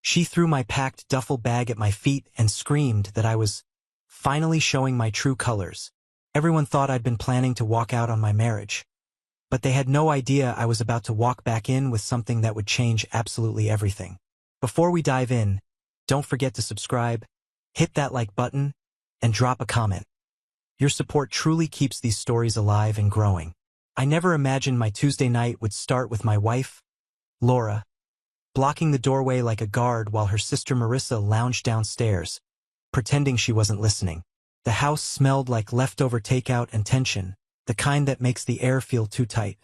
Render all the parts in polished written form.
She threw my packed duffel bag at my feet and screamed that I was finally showing my true colors. Everyone thought I'd been planning to walk out on my marriage. But they had no idea I was about to walk back in with something that would change absolutely everything. Before we dive in, don't forget to subscribe, hit that like button, and drop a comment. Your support truly keeps these stories alive and growing. I never imagined my Tuesday night would start with my wife, Laura, blocking the doorway like a guard while her sister Marissa lounged downstairs, pretending she wasn't listening. The house smelled like leftover takeout and tension, the kind that makes the air feel too tight.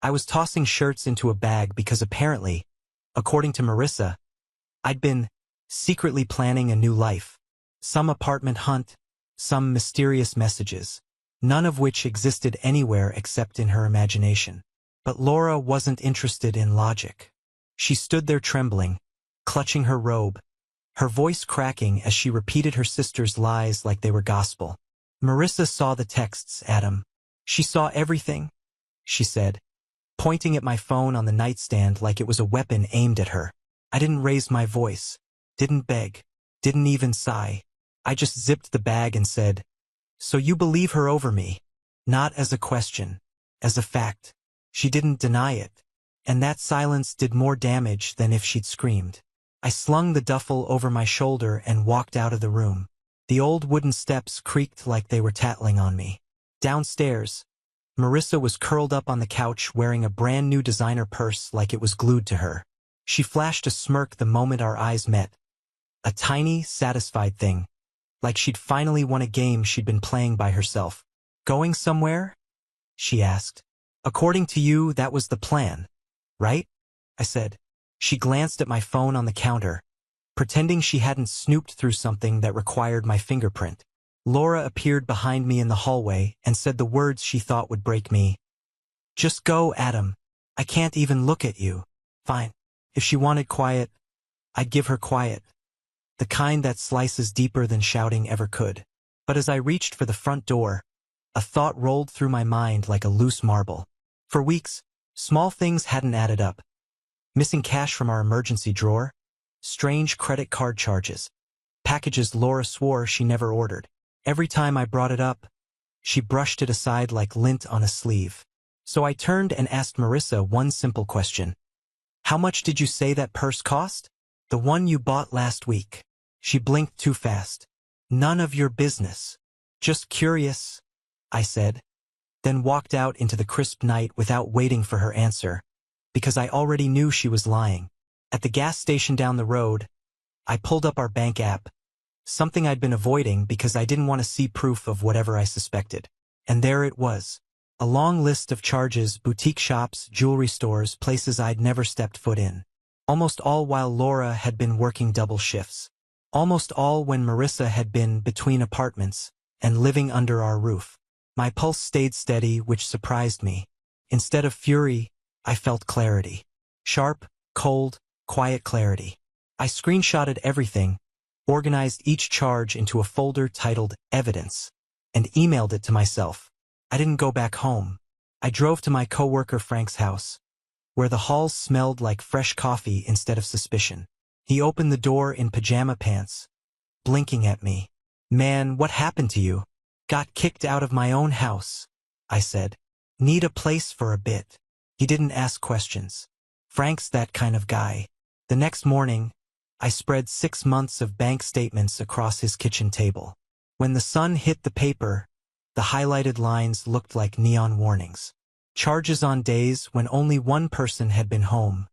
I was tossing shirts into a bag because apparently, according to Marissa, I'd been secretly planning a new life. Some apartment hunt, some mysterious messages, none of which existed anywhere except in her imagination. But Laura wasn't interested in logic. She stood there trembling, clutching her robe, her voice cracking as she repeated her sister's lies like they were gospel. Marissa saw the texts, Adam. She saw everything, she said, pointing at my phone on the nightstand like it was a weapon aimed at her. I didn't raise my voice, didn't beg, didn't even sigh. I just zipped the bag and said, "So you believe her over me?" Not as a question, as a fact. She didn't deny it, and that silence did more damage than if she'd screamed. I slung the duffel over my shoulder and walked out of the room. The old wooden steps creaked like they were tattling on me. Downstairs, Marissa was curled up on the couch wearing a brand new designer purse like it was glued to her. She flashed a smirk the moment our eyes met. A tiny, satisfied thing, like she'd finally won a game she'd been playing by herself. "Going somewhere?" she asked. "According to you, that was the plan, right?" I said. She glanced at my phone on the counter, pretending she hadn't snooped through something that required my fingerprint. Laura appeared behind me in the hallway and said the words she thought would break me. "Just go, Adam. I can't even look at you." Fine. If she wanted quiet, I'd give her quiet. The kind that slices deeper than shouting ever could. But as I reached for the front door, a thought rolled through my mind like a loose marble. For weeks, small things hadn't added up. Missing cash from our emergency drawer, strange credit card charges, packages Laura swore she never ordered. Every time I brought it up, she brushed it aside like lint on a sleeve. So I turned and asked Marissa one simple question. "How much did you say that purse cost?" "The one you bought last week." She blinked too fast. "None of your business." "Just curious," I said, then walked out into the crisp night without waiting for her answer, because I already knew she was lying. At the gas station down the road, I pulled up our bank app, something I'd been avoiding because I didn't want to see proof of whatever I suspected. And there it was. A long list of charges, boutique shops, jewelry stores, places I'd never stepped foot in. Almost all while Laura had been working double shifts. Almost all when Marissa had been between apartments and living under our roof. My pulse stayed steady, which surprised me. Instead of fury, I felt clarity. Sharp, cold, quiet clarity. I screenshotted everything, organized each charge into a folder titled Evidence, and emailed it to myself. I didn't go back home. I drove to my coworker Frank's house, where the halls smelled like fresh coffee instead of suspicion. He opened the door in pajama pants, blinking at me. "Man, what happened to you?" "Got kicked out of my own house," I said. "Need a place for a bit." He didn't ask questions. Frank's that kind of guy. The next morning, I spread 6 months of bank statements across his kitchen table. When the sun hit the paper, the highlighted lines looked like neon warnings. Charges on days when only one person had been home.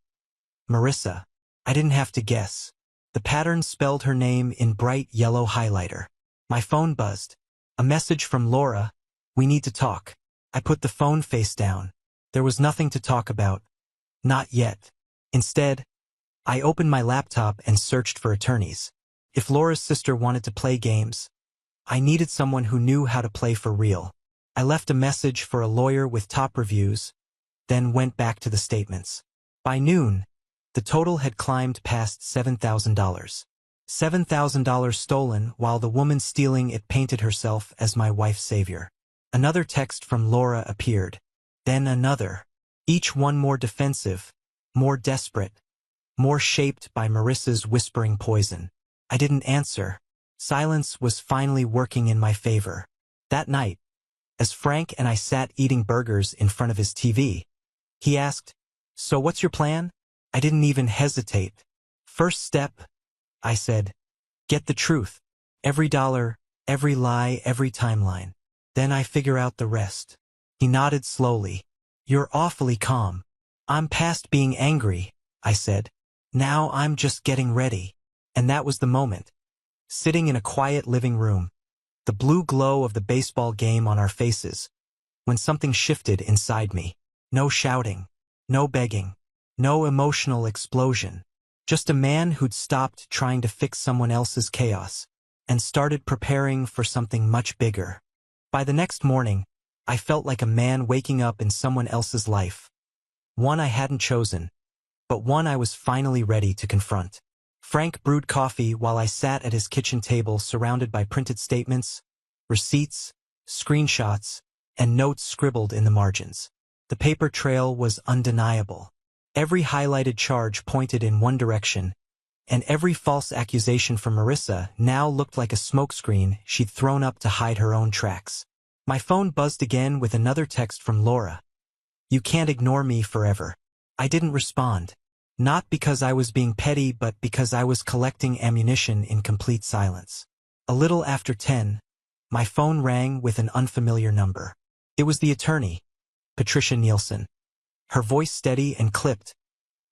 Marissa. I didn't have to guess. The pattern spelled her name in bright yellow highlighter. My phone buzzed. A message from Laura. "We need to talk." I put the phone face down. There was nothing to talk about. Not yet. Instead, I opened my laptop and searched for attorneys. If Laura's sister wanted to play games, I needed someone who knew how to play for real. I left a message for a lawyer with top reviews, then went back to the statements. By noon, the total had climbed past $7,000. $7,000 stolen while the woman stealing it painted herself as my wife's savior. Another text from Laura appeared. Then another. Each one more defensive, more desperate. more shaped by Marissa's whispering poison. I didn't answer. Silence was finally working in my favor. That night, as Frank and I sat eating burgers in front of his TV, he asked, "So what's your plan?" I didn't even hesitate. "First step," I said, "get the truth. Every dollar, every lie, every timeline. Then I figure out the rest." He nodded slowly. "You're awfully calm." "I'm past being angry," I said. "Now I'm just getting ready." And that was the moment. Sitting in a quiet living room, the blue glow of the baseball game on our faces, when something shifted inside me. No shouting, no begging, no emotional explosion. Just a man who'd stopped trying to fix someone else's chaos and started preparing for something much bigger. By the next morning, I felt like a man waking up in someone else's life. One I hadn't chosen, but one I was finally ready to confront. Frank brewed coffee while I sat at his kitchen table surrounded by printed statements, receipts, screenshots, and notes scribbled in the margins. The paper trail was undeniable. Every highlighted charge pointed in one direction, and every false accusation from Marissa now looked like a smokescreen she'd thrown up to hide her own tracks. My phone buzzed again with another text from Laura. "You can't ignore me forever." I didn't respond. Not because I was being petty, but because I was collecting ammunition in complete silence. A little after 10, my phone rang with an unfamiliar number. It was the attorney, Patricia Nielsen. Her voice steady and clipped,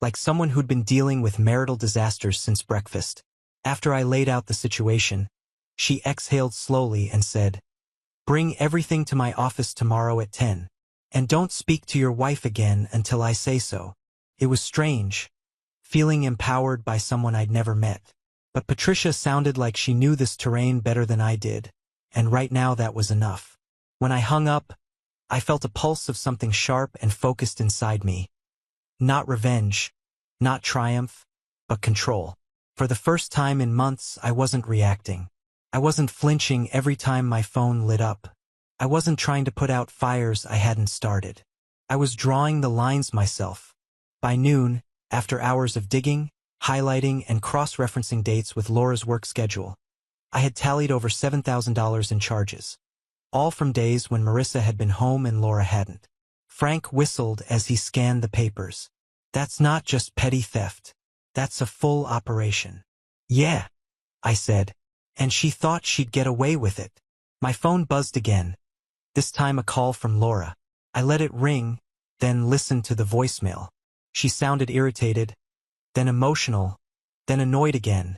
like someone who'd been dealing with marital disasters since breakfast. After I laid out the situation, she exhaled slowly and said, "Bring everything to my office tomorrow at 10. And don't speak to your wife again until I say so." It was strange, feeling empowered by someone I'd never met. But Patricia sounded like she knew this terrain better than I did, and right now that was enough. When I hung up, I felt a pulse of something sharp and focused inside me. Not revenge, not triumph, but control. For the first time in months, I wasn't reacting. I wasn't flinching every time my phone lit up. I wasn't trying to put out fires I hadn't started. I was drawing the lines myself. By noon, after hours of digging, highlighting, and cross-referencing dates with Laura's work schedule, I had tallied over $7,000 in charges. All from days when Marissa had been home and Laura hadn't. Frank whistled as he scanned the papers. "That's not just petty theft. That's a full operation." "Yeah," I said, and she thought she'd get away with it. My phone buzzed again, this time a call from Laura. I let it ring, then listened to the voicemail. She sounded irritated, then emotional, then annoyed again,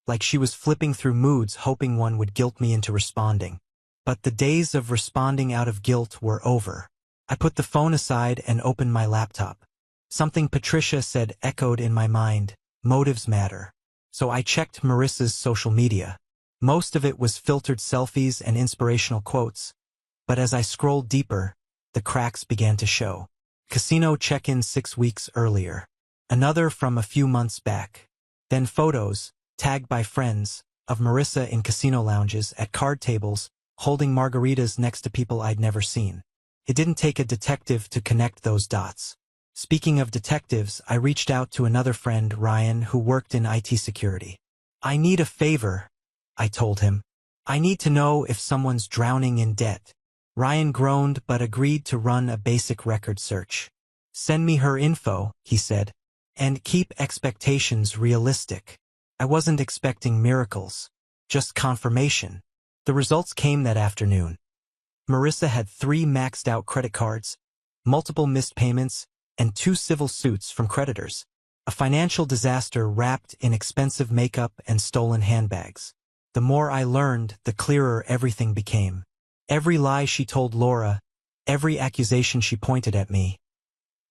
like she was flipping through moods hoping one would guilt me into responding. But the days of responding out of guilt were over. I put the phone aside and opened my laptop. Something Patricia said echoed in my mind: motives matter. So I checked Marissa's social media. Most of it was filtered selfies and inspirational quotes. But as I scrolled deeper, the cracks began to show. Casino check-in 6 weeks earlier. Another from a few months back. Then photos, tagged by friends, of Marissa in casino lounges, at card tables, holding margaritas next to people I'd never seen. It didn't take a detective to connect those dots. Speaking of detectives, I reached out to another friend, Ryan, who worked in IT security. "I need a favor," I told him. "I need to know if someone's drowning in debt." Ryan groaned but agreed to run a basic record search. "Send me her info," he said, "and keep expectations realistic." I wasn't expecting miracles, just confirmation. The results came that afternoon. Marissa had 3 maxed-out credit cards, multiple missed payments, and 2 civil suits from creditors. A financial disaster wrapped in expensive makeup and stolen handbags. The more I learned, the clearer everything became. Every lie she told Laura, every accusation she pointed at me.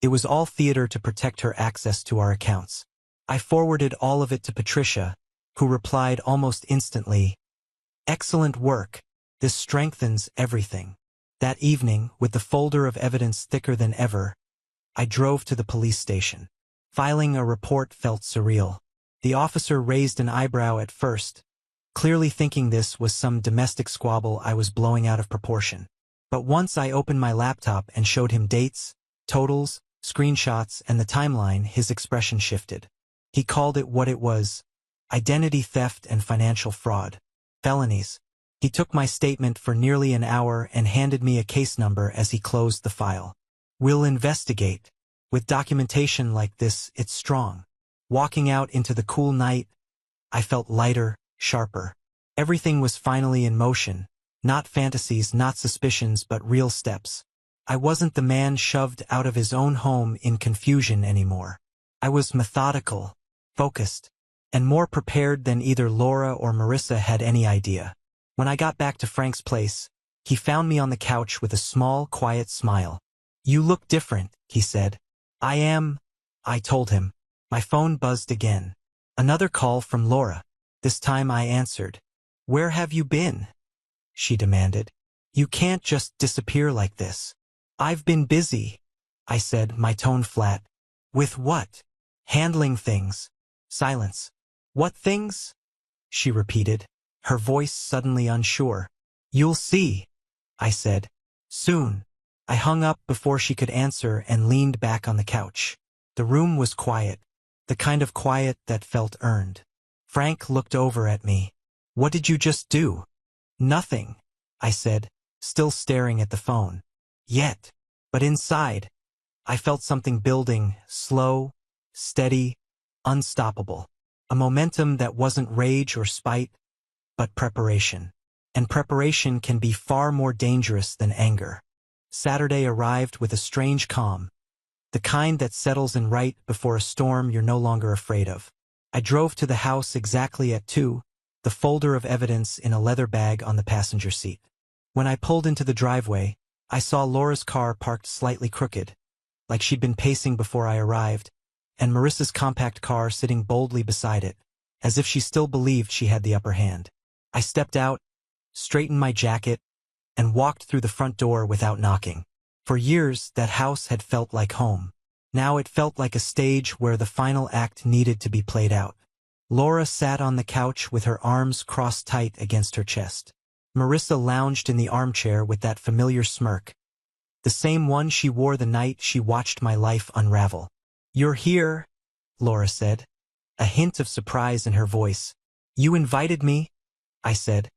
It was all theater to protect her access to our accounts. I forwarded all of it to Patricia, who replied almost instantly, "Excellent work. This strengthens everything." That evening, with the folder of evidence thicker than ever, I drove to the police station. Filing a report felt surreal. The officer raised an eyebrow at first, clearly thinking this was some domestic squabble I was blowing out of proportion. But once I opened my laptop and showed him dates, totals, screenshots, and the timeline, his expression shifted. He called it what it was: identity theft and financial fraud. Felonies. He took my statement for nearly an hour and handed me a case number as he closed the file. "We'll investigate. With documentation like this, it's strong." Walking out into the cool night, I felt lighter, sharper. Everything was finally in motion. Not fantasies, not suspicions, but real steps. I wasn't the man shoved out of his own home in confusion anymore. I was methodical, focused, and more prepared than either Laura or Marissa had any idea. When I got back to Frank's place, he found me on the couch with a small, quiet smile. "You look different," he said. "I am," I told him. My phone buzzed again. Another call from Laura. This time I answered. "Where have you been?" she demanded. "You can't just disappear like this." "I've been busy," I said, my tone flat. "With what?" "Handling things." Silence. "What things?" she repeated, her voice suddenly unsure. "You'll see," I said. "Soon." I hung up before she could answer and leaned back on the couch. The room was quiet, the kind of quiet that felt earned. Frank looked over at me. "What did you just do?" "Nothing," I said, still staring at the phone. Yet. But inside, I felt something building, slow, steady, unstoppable. A momentum that wasn't rage or spite, but preparation. And preparation can be far more dangerous than anger. Saturday arrived with a strange calm, the kind that settles in right before a storm you're no longer afraid of. I drove to the house exactly at 2, the folder of evidence in a leather bag on the passenger seat. When I pulled into the driveway, I saw Laura's car parked slightly crooked, like she'd been pacing before I arrived, and Marissa's compact car sitting boldly beside it, as if she still believed she had the upper hand. I stepped out, straightened my jacket, and walked through the front door without knocking. For years, that house had felt like home. Now it felt like a stage where the final act needed to be played out. Laura sat on the couch with her arms crossed tight against her chest. Marissa lounged in the armchair with that familiar smirk, the same one she wore the night she watched my life unravel. "You're here," Laura said, a hint of surprise in her voice. "You invited me," I said,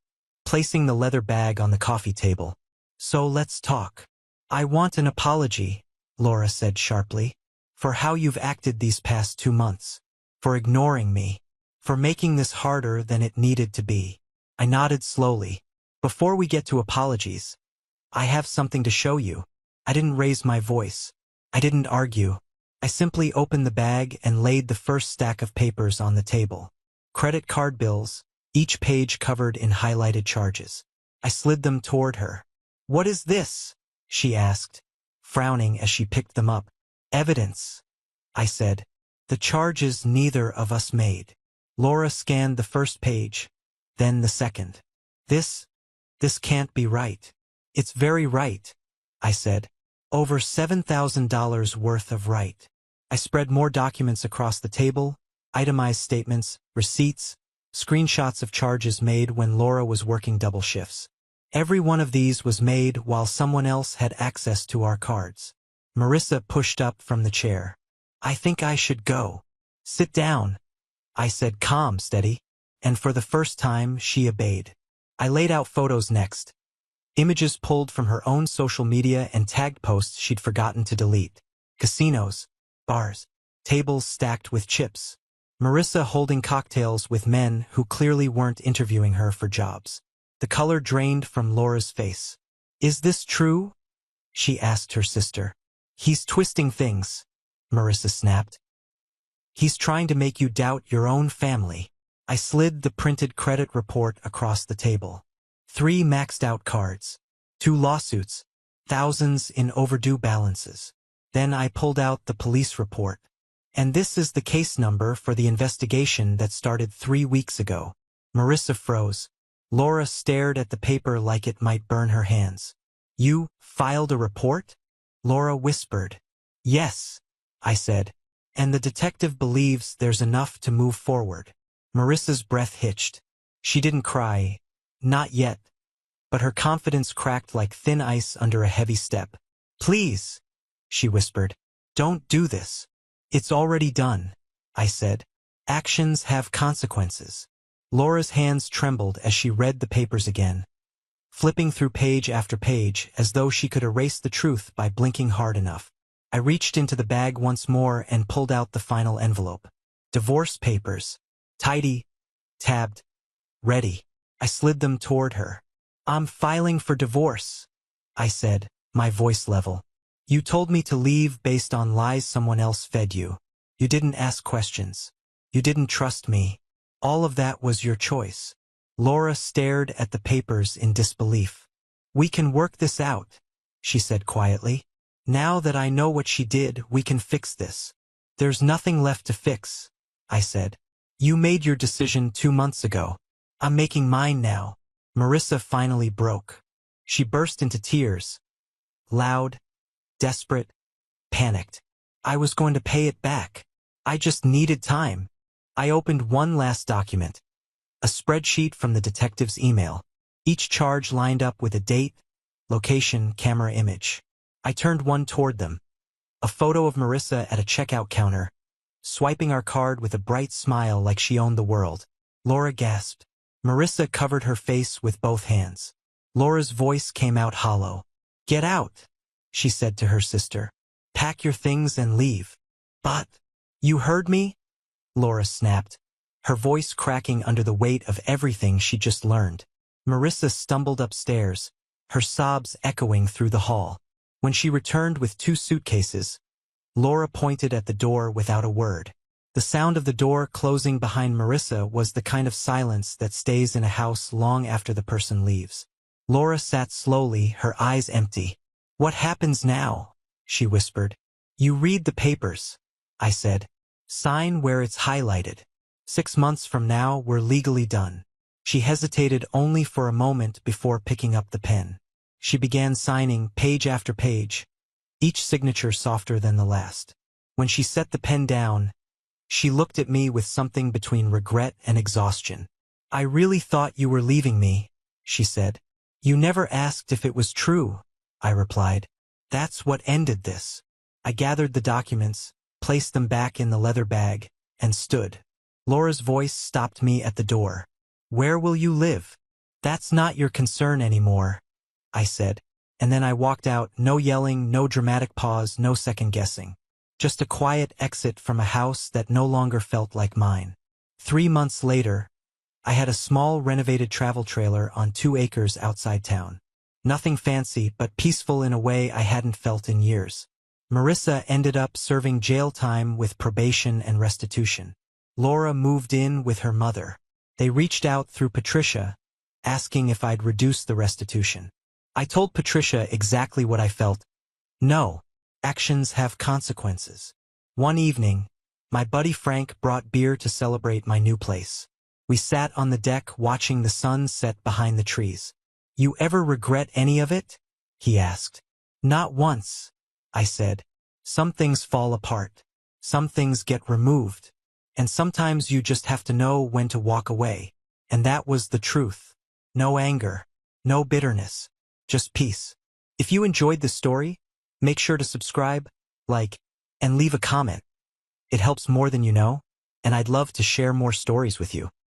placing the leather bag on the coffee table. "So let's talk." "I want an apology," Laura said sharply, "for how you've acted these past 2 months. For ignoring me. For making this harder than it needed to be." I nodded slowly. "Before we get to apologies, I have something to show you." I didn't raise my voice. I didn't argue. I simply opened the bag and laid the first stack of papers on the table. Credit card bills, each page covered in highlighted charges. I slid them toward her. "What is this?" she asked, frowning as she picked them up. "Evidence," I said. "The charges neither of us made." Laura scanned the first page, then the second. This can't be right." "It's very right," I said. "Over $7,000 worth of right." I spread more documents across the table, itemized statements, receipts, screenshots of charges made when Laura was working double shifts. Every one of these was made while someone else had access to our cards. Marissa pushed up from the chair. "I think I should go." "Sit down," I said, calm, steady. And for the first time, she obeyed. I laid out photos next. Images pulled from her own social media and tagged posts she'd forgotten to delete. Casinos, bars, tables stacked with chips. Marissa holding cocktails with men who clearly weren't interviewing her for jobs. The color drained from Laura's face. "Is this true?" she asked her sister. "He's twisting things," Marissa snapped. "He's trying to make you doubt your own family." I slid the printed credit report across the table. 3 maxed-out cards. 2 lawsuits. Thousands in overdue balances. Then I pulled out the police report. "And this is the case number for the investigation that started 3 weeks ago." Marissa froze. Laura stared at the paper like it might burn her hands. "You filed a report?" Laura whispered. "Yes," I said. "And the detective believes there's enough to move forward." Marissa's breath hitched. She didn't cry. Not yet. But her confidence cracked like thin ice under a heavy step. "Please," she whispered. "Don't do this." "It's already done," I said. Actions have consequences. Laura's hands trembled as she read the papers again, flipping through page after page as though she could erase the truth by blinking hard enough. I reached into the bag once more and pulled out the final envelope. Divorce papers. Tidy, tabbed, ready. I slid them toward her. "I'm filing for divorce," I said, my voice level. "You told me to leave based on lies someone else fed you. You didn't ask questions. You didn't trust me. All of that was your choice." Laura stared at the papers in disbelief. "We can work this out," she said quietly. "Now that I know what she did, we can fix this." "There's nothing left to fix," I said. "You made your decision 2 months ago. I'm making mine now." Marissa finally broke. She burst into tears. Loud, desperate, panicked. "I was going to pay it back. I just needed time." I opened one last document. A spreadsheet from the detective's email. Each charge lined up with a date, location, camera image. I turned one toward them. A photo of Marissa at a checkout counter, swiping our card with a bright smile like she owned the world. Laura gasped. Marissa covered her face with both hands. Laura's voice came out hollow. "Get out," she said to her sister. "Pack your things and leave." "But, you heard me?" Laura snapped, her voice cracking under the weight of everything she just learned. Marissa stumbled upstairs, her sobs echoing through the hall. When she returned with 2 suitcases, Laura pointed at the door without a word. The sound of the door closing behind Marissa was the kind of silence that stays in a house long after the person leaves. Laura sat slowly, her eyes empty. "What happens now?" she whispered. "You read the papers," I said. "Sign where it's highlighted. 6 months from now, we're legally done." She hesitated only for a moment before picking up the pen. She began signing page after page, each signature softer than the last. When she set the pen down, she looked at me with something between regret and exhaustion. "I really thought you were leaving me," she said. "You never asked if it was true," I replied. "That's what ended this." I gathered the documents, placed them back in the leather bag, and stood. Laura's voice stopped me at the door. "Where will you live?" "That's not your concern anymore," I said. And then I walked out, no yelling, no dramatic pause, no second guessing. Just a quiet exit from a house that no longer felt like mine. 3 months later, I had a small renovated travel trailer on 2 acres outside town. Nothing fancy, but peaceful in a way I hadn't felt in years. Marissa ended up serving jail time with probation and restitution. Laura moved in with her mother. They reached out through Patricia, asking if I'd reduce the restitution. I told Patricia exactly what I felt. No. Actions have consequences. One evening, my buddy Frank brought beer to celebrate my new place. We sat on the deck watching the sun set behind the trees. "You ever regret any of it?" he asked. "Not once," I said. "Some things fall apart. Some things get removed. And sometimes you just have to know when to walk away." And that was the truth. No anger, no bitterness, just peace. If you enjoyed this story, make sure to subscribe, like, and leave a comment. It helps more than you know, and I'd love to share more stories with you.